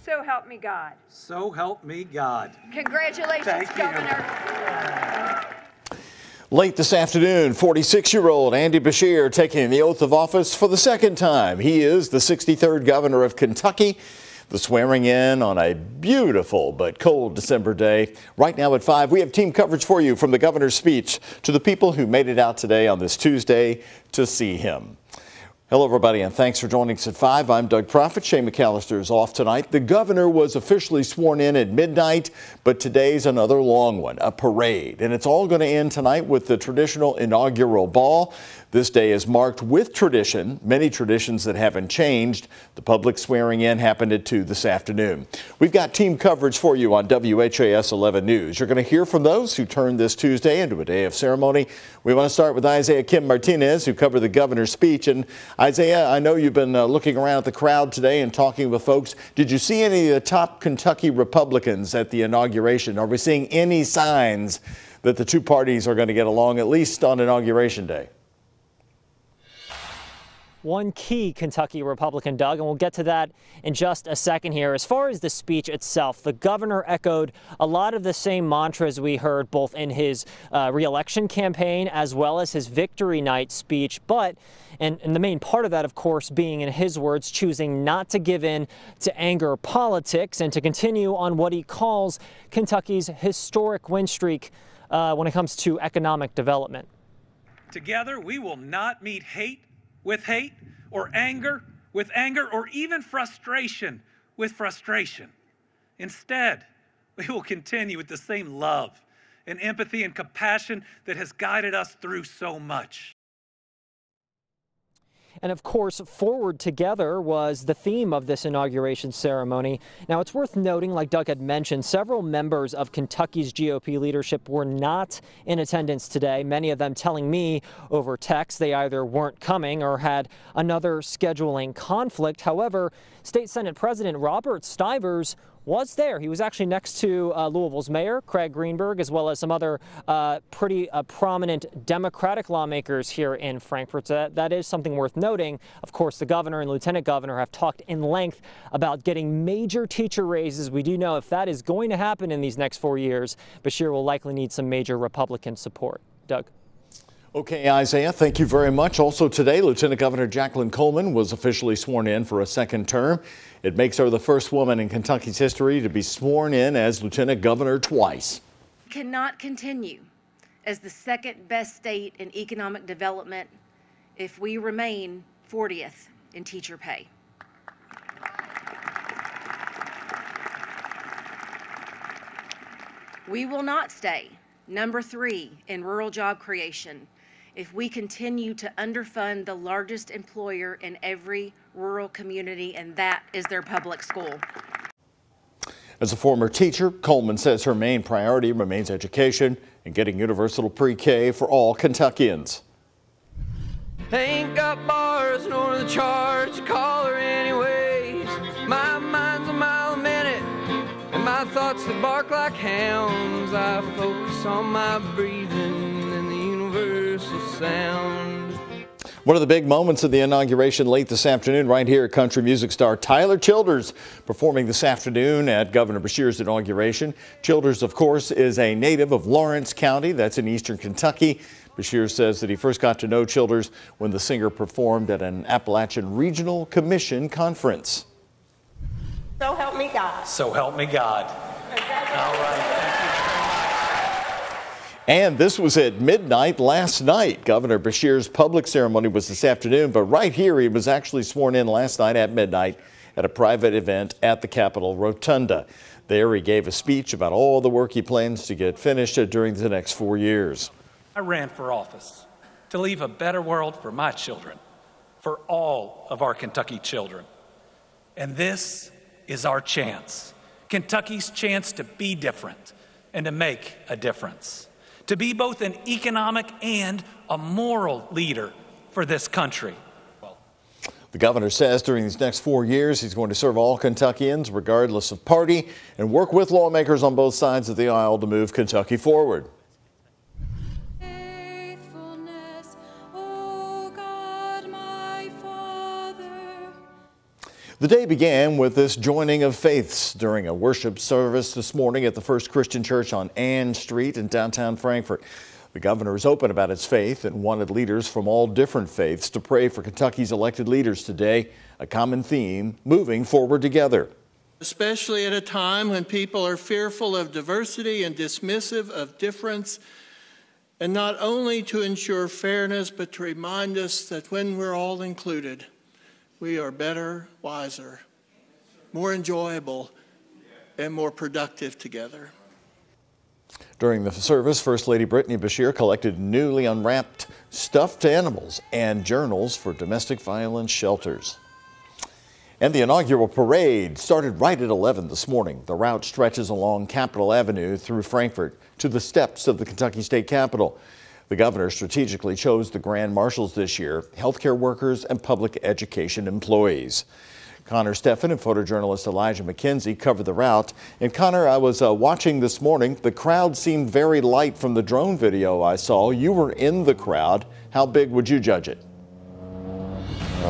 So help me God. So help me God. Congratulations, Governor. Late this afternoon, 46-year-old Andy Beshear taking the oath of office for the second time. He is the 63rd governor of Kentucky. The swearing in on a beautiful but cold December day. Right now at 5, we have team coverage for you from the governor's speech to the people who made it out today on this Tuesday to see him. Hello, everybody, and thanks for joining us at 5. I'm Doug Proffitt. Shane McAllister is off tonight. The governor was officially sworn in at midnight, but today's another long one, a parade. And it's all going to end tonight with the traditional inaugural ball. This day is marked with tradition, many traditions that haven't changed. The public swearing in happened at 2 this afternoon. We've got team coverage for you on WHAS 11 News. You're going to hear from those who turned this Tuesday into a day of ceremony. We want to start with Isaiah Kim Martinez, who covered the governor's speech. And Isaiah, I know you've been looking around at the crowd today and talking with folks. Did you see any of the top Kentucky Republicans at the inauguration? Are we seeing any signs that the two parties are going to get along, at least on Inauguration Day? One key Kentucky Republican, Doug, and we'll get to that in just a second here. As far as the speech itself, the governor echoed a lot of the same mantras we heard both in his re-election campaign as well as his victory night speech, but and the main part of that, of course, being, in his words, choosing not to give in to anger politics and to continue on what he calls Kentucky's historic win streak when it comes to economic development. Together, we will not meet hate with hate, or anger with anger, or even frustration with frustration. Instead, we will continue with the same love and empathy and compassion that has guided us through so much. And of course, Forward Together was the theme of this inauguration ceremony. Now, it's worth noting, like Doug had mentioned, several members of Kentucky's GOP leadership were not in attendance today, many of them telling me over text they either weren't coming or had another scheduling conflict. However, State Senate President Robert Stivers was there. He was actually next to Louisville's mayor, Craig Greenberg, as well as some other pretty prominent Democratic lawmakers here in Frankfort. So that is something worth noting. Of course, the governor and lieutenant governor have talked in length about getting major teacher raises. We do know if that is going to happen in these next 4 years, Beshear will likely need some major Republican support. Doug. Okay, Isaiah, thank you very much. Also today, Lieutenant Governor Jacqueline Coleman was officially sworn in for a second term. It makes her the first woman in Kentucky's history to be sworn in as lieutenant governor twice. Cannot continue as the second best state in economic development if we remain 40th in teacher pay. We will not stay number 3 in rural job creation if we continue to underfund the largest employer in every rural community, and that is their public school. As a former teacher, Coleman says her main priority remains education and getting universal pre-K for all Kentuckians. Ain't got bars nor the charge to call her anyways. My mind's a mile a minute and my thoughts that bark like hounds. I focus on my breathing and the universal sound. One of the big moments of the inauguration late this afternoon right here at country music star Tyler Childers performing this afternoon at Governor Beshear's inauguration. Childers, of course, is a native of Lawrence County. That's in eastern Kentucky. Beshear says that he first got to know Childers when the singer performed at an Appalachian Regional Commission conference. So help me God. So help me God. All right, thank you. And this was at midnight last night. Governor Beshear's public ceremony was this afternoon, but right here he was actually sworn in last night at midnight at a private event at the Capitol Rotunda. There he gave a speech about all the work he plans to get finished during the next 4 years. I ran for office to leave a better world for my children, for all of our Kentucky children. And this is our chance, Kentucky's chance to be different and to make a difference. To be both an economic and a moral leader for this country. The governor says during these next 4 years, he's going to serve all Kentuckians, regardless of party, and work with lawmakers on both sides of the aisle to move Kentucky forward. The day began with this joining of faiths during a worship service this morning at the First Christian Church on Ann Street in downtown Frankfort. The governor is open about his faith and wanted leaders from all different faiths to pray for Kentucky's elected leaders today, a common theme, moving forward together. Especially at a time when people are fearful of diversity and dismissive of difference, and not only to ensure fairness, but to remind us that when we're all included, we are better, wiser, more enjoyable, and more productive together. During the service, First Lady Brittany Bashir collected newly unwrapped stuffed animals and journals for domestic violence shelters. And the inaugural parade started right at 11 this morning. The route stretches along Capitol Avenue through Frankfort to the steps of the Kentucky State Capitol. The governor strategically chose the grand marshals this year, healthcare workers and public education employees. Connor Steffen and photojournalist Elijah McKenzie covered the route. And Connor, I was watching this morning. The crowd seemed very light from the drone video I saw. You were in the crowd. How big would you judge it?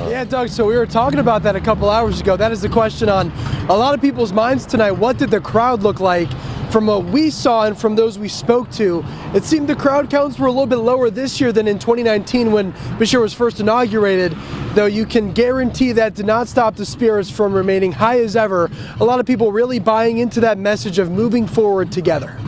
Yeah, Doug, so we were talking about that a couple hours ago. That is the question on a lot of people's minds tonight. What did the crowd look like? From what we saw and from those we spoke to, it seemed the crowd counts were a little bit lower this year than in 2019 when Bashir was first inaugurated, though you can guarantee that did not stop the spirits from remaining high as ever. A lot of people really buying into that message of moving forward together.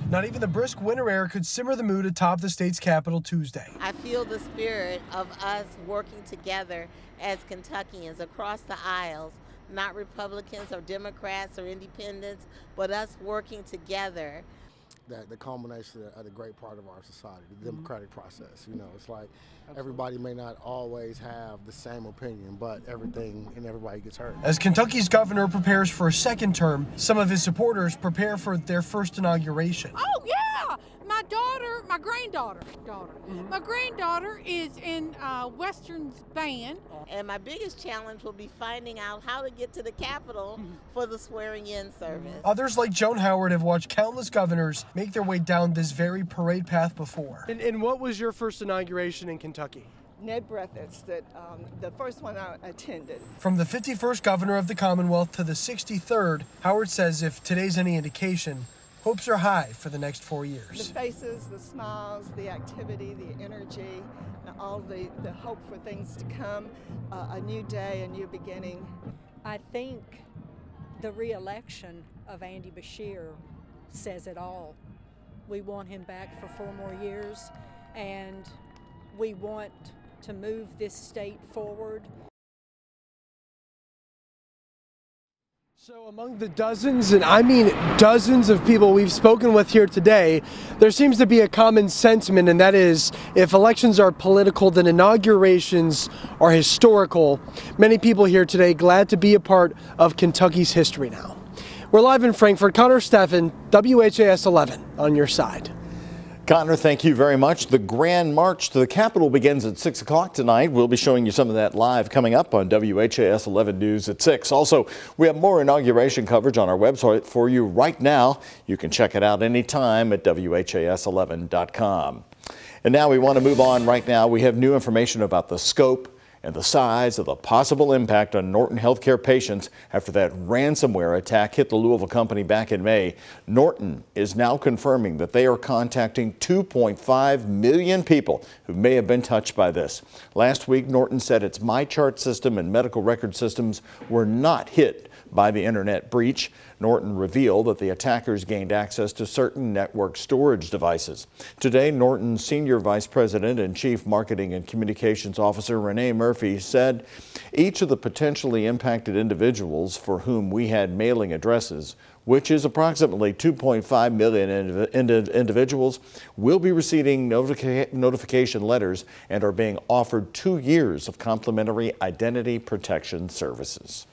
Not even the brisk winter air could simmer the mood atop the state's capitol Tuesday. I feel the spirit of us working together as Kentuckians across the aisles, not Republicans or Democrats or independents, but us working together. The culmination of the great part of our society, the democratic process. You know, it's like everybody may not always have the same opinion, but everything and everybody gets heard. As Kentucky's governor prepares for a second term, some of his supporters prepare for their first inauguration. Oh, yeah! My granddaughter is in Western's band. And my biggest challenge will be finding out how to get to the Capitol for the swearing-in service. Others like Joan Howard have watched countless governors make their way down this very parade path before. And what was your first inauguration in Kentucky? Ned Breathitt's, the first one I attended. From the 51st governor of the Commonwealth to the 63rd, Howard says if today's any indication, hopes are high for the next 4 years. The faces, the smiles, the activity, the energy, all the hope for things to come, a new day, a new beginning. I think the re-election of Andy Bashir says it all. We want him back for 4 more years, and we want to move this state forward. So among the dozens, and I mean dozens of people we've spoken with here today, there seems to be a common sentiment, and that is if elections are political, then inaugurations are historical. Many people here today glad to be a part of Kentucky's history now. We're live in Frankfort. Connor Steffen, WHAS 11 on your side. Connor, thank you very much. The Grand March to the Capitol begins at 6 o'clock tonight. We'll be showing you some of that live coming up on WHAS 11 News at 6. Also, we have more inauguration coverage on our website for you right now. You can check it out anytime at WHAS11.com. And now we want to move on right now. We have new information about the scope and the size of the possible impact on Norton healthcare patients after that ransomware attack hit the Louisville company back in May. Norton is now confirming that they are contacting 2.5 million people who may have been touched by this. Last week, Norton said its MyChart system and medical record systems were not hit by the internet breach. Norton revealed that the attackers gained access to certain network storage devices. Today, Norton's Senior Vice President and Chief Marketing and Communications Officer Renee Murphy said each of the potentially impacted individuals for whom we had mailing addresses, which is approximately 2.5 million individuals, will be receiving notification letters and are being offered 2 years of complimentary identity protection services.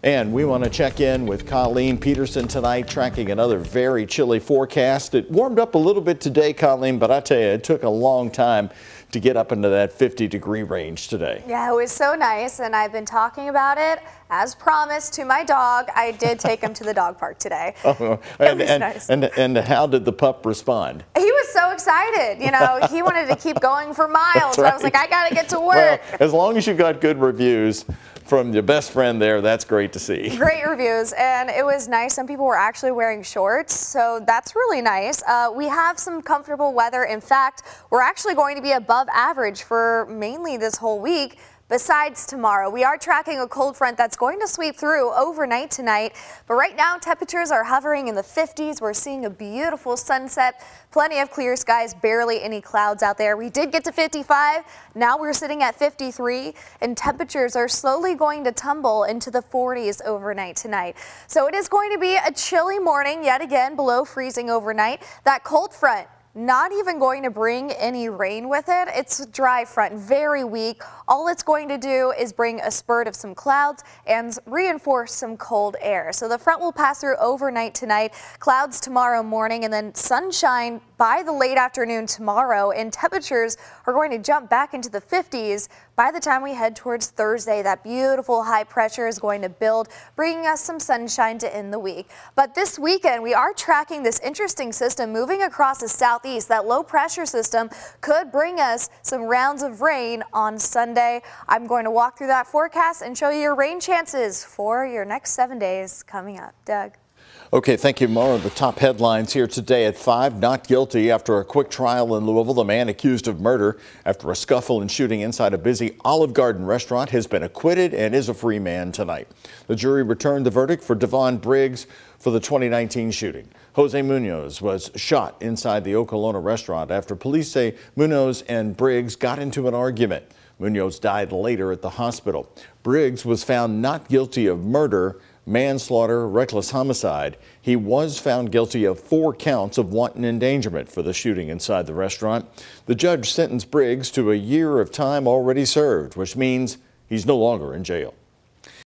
And we want to check in with Colleen Peterson tonight, tracking another very chilly forecast. It warmed up a little bit today, Colleen, but I tell you, it took a long time to get up into that 50-degree range today. Yeah, it was so nice, and I've been talking about it as promised to my dog. I did take him to the dog park today. Oh, and how did the pup respond? He was was so excited. You know, he wanted to keep going for miles. Right. I was like, I got to get to work. Well, as long as you got good reviews from your best friend there, that's great to see. Great reviews, and it was nice. Some people were actually wearing shorts, so that's really nice. We have some comfortable weather. In fact, we're actually going to be above average for mainly this whole week. Besides tomorrow, we are tracking a cold front that's going to sweep through overnight tonight. But right now, temperatures are hovering in the 50s. We're seeing a beautiful sunset, plenty of clear skies, barely any clouds out there. We did get to 55. Now we're sitting at 53, and temperatures are slowly going to tumble into the 40s overnight tonight. So it is going to be a chilly morning, yet again below freezing overnight. That cold front not even going to bring any rain with it. It's a dry front, very weak. All it's going to do is bring a spurt of some clouds and reinforce some cold air. So the front will pass through overnight tonight, clouds tomorrow morning, and then sunshine by the late afternoon tomorrow, and temperatures are going to jump back into the 50s by the time we head towards Thursday. That beautiful high pressure is going to build, bringing us some sunshine to end the week. But this weekend, we are tracking this interesting system moving across the southeast. That low pressure system could bring us some rounds of rain on Sunday. I'm going to walk through that forecast and show you your rain chances for your next 7 days coming up. Doug. Okay, thank you, Mara. The top headlines here today at 5. Not guilty after a quick trial in Louisville. The man accused of murder after a scuffle and shooting inside a busy Olive Garden restaurant has been acquitted and is a free man tonight. The jury returned the verdict for Devon Briggs for the 2019 shooting. Jose Munoz was shot inside the Okolona restaurant after police say Munoz and Briggs got into an argument. Munoz died later at the hospital. Briggs was found not guilty of murder, manslaughter, reckless homicide. He was found guilty of 4 counts of wanton endangerment for the shooting inside the restaurant. The judge sentenced Briggs to a year of time already served, which means he's no longer in jail.